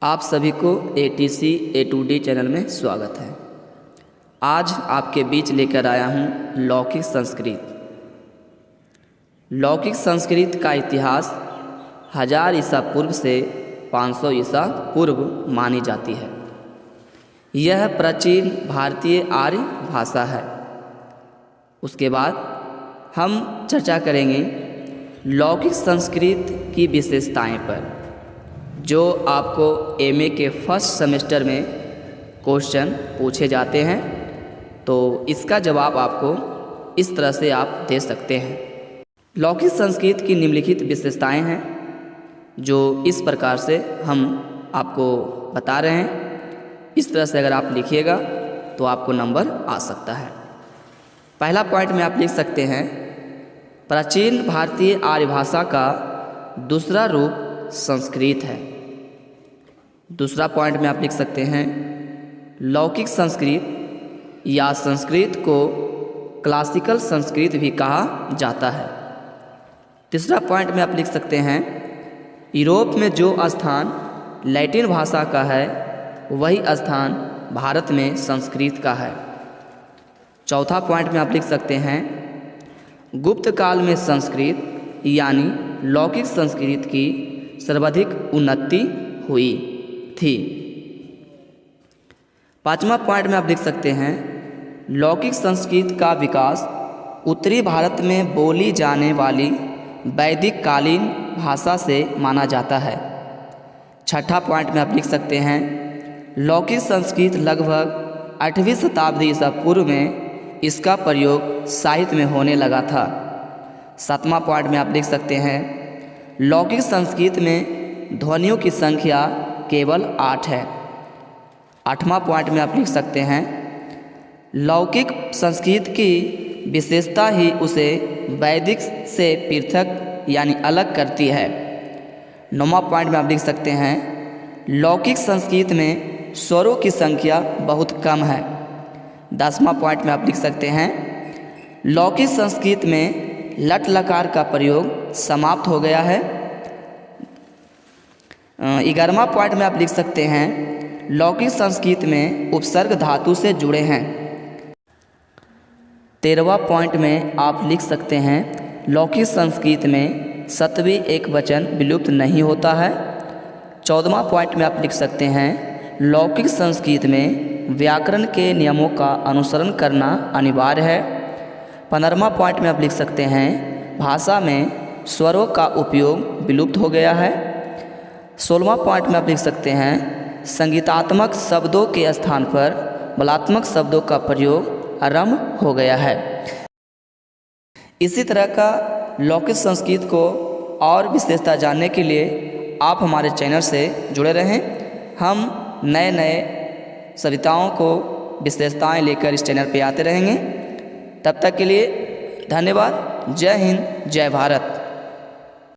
आप सभी को ATC A2D चैनल में स्वागत है। आज आपके बीच लेकर आया हूँ लौकिक संस्कृत। लौकिक संस्कृत का इतिहास 1000 ईसा पूर्व से 500 ईसा पूर्व मानी जाती है। यह प्राचीन भारतीय आर्य भाषा है। उसके बाद हम चर्चा करेंगे लौकिक संस्कृत की विशेषताएं पर, जो आपको MA के फर्स्ट सेमेस्टर में क्वेश्चन पूछे जाते हैं। तो इसका जवाब आपको इस तरह से आप दे सकते हैं। लौकिक संस्कृत की निम्नलिखित विशेषताएं हैं, जो इस प्रकार से हम आपको बता रहे हैं। इस तरह से अगर आप लिखिएगा तो आपको नंबर आ सकता है। पहला पॉइंट में आप लिख सकते हैं, प्राचीन भारतीय आर्य भाषा का दूसरा रूप संस्कृत है। दूसरा पॉइंट में आप लिख सकते हैं, लौकिक संस्कृत या संस्कृत को क्लासिकल संस्कृत भी कहा जाता है। तीसरा पॉइंट में आप लिख सकते हैं, यूरोप में जो स्थान लैटिन भाषा का है वही स्थान भारत में संस्कृत का है। चौथा पॉइंट में आप लिख सकते हैं, गुप्त काल में संस्कृत यानी लौकिक संस्कृत की सर्वाधिक उन्नति हुई थी। पांचवा पॉइंट में आप लिख सकते हैं, लौकिक संस्कृत का विकास उत्तरी भारत में बोली जाने वाली वैदिक कालीन भाषा से माना जाता है। छठा पॉइंट में आप लिख सकते हैं, लौकिक संस्कृत लगभग 8वीं शताब्दी ईसा पूर्व में इसका प्रयोग साहित्य में होने लगा था। सातवां पॉइंट में आप लिख सकते हैं, लौकिक संस्कृत में ध्वनियों की संख्या केवल 8 है। आठवां पॉइंट में आप लिख सकते हैं, लौकिक संस्कृत की विशेषता ही उसे वैदिक से पृथक यानी अलग करती है। नौवां पॉइंट में आप लिख सकते हैं, लौकिक संस्कृत में स्वरों की संख्या बहुत कम है। 10वां पॉइंट में आप लिख सकते हैं, लौकिक संस्कृत में लट लकार का प्रयोग समाप्त हो गया है। 11वां पॉइंट में आप लिख सकते हैं, लौकिक संस्कृत में उपसर्ग धातु से जुड़े हैं। 13वां पॉइंट में आप लिख सकते हैं, लौकिक संस्कृत में सत्वी एक वचन विलुप्त नहीं होता है। 14वां पॉइंट में आप लिख सकते हैं, लौकिक संस्कृत में व्याकरण के नियमों का अनुसरण करना अनिवार्य है। 15वां पॉइंट में आप लिख सकते हैं, भाषा में स्वरों का उपयोग विलुप्त हो गया है। 16वां पॉइंट में आप लिख सकते हैं, संगीतात्मक शब्दों के स्थान पर बलात्मक शब्दों का प्रयोग आरंभ हो गया है। इसी तरह का लौकिक संस्कृत को और विशेषता जानने के लिए आप हमारे चैनल से जुड़े रहें। हम नए नए सविताओं को विशेषताएं लेकर इस चैनल पे आते रहेंगे। तब तक के लिए धन्यवाद। जय हिंद, जय भारत।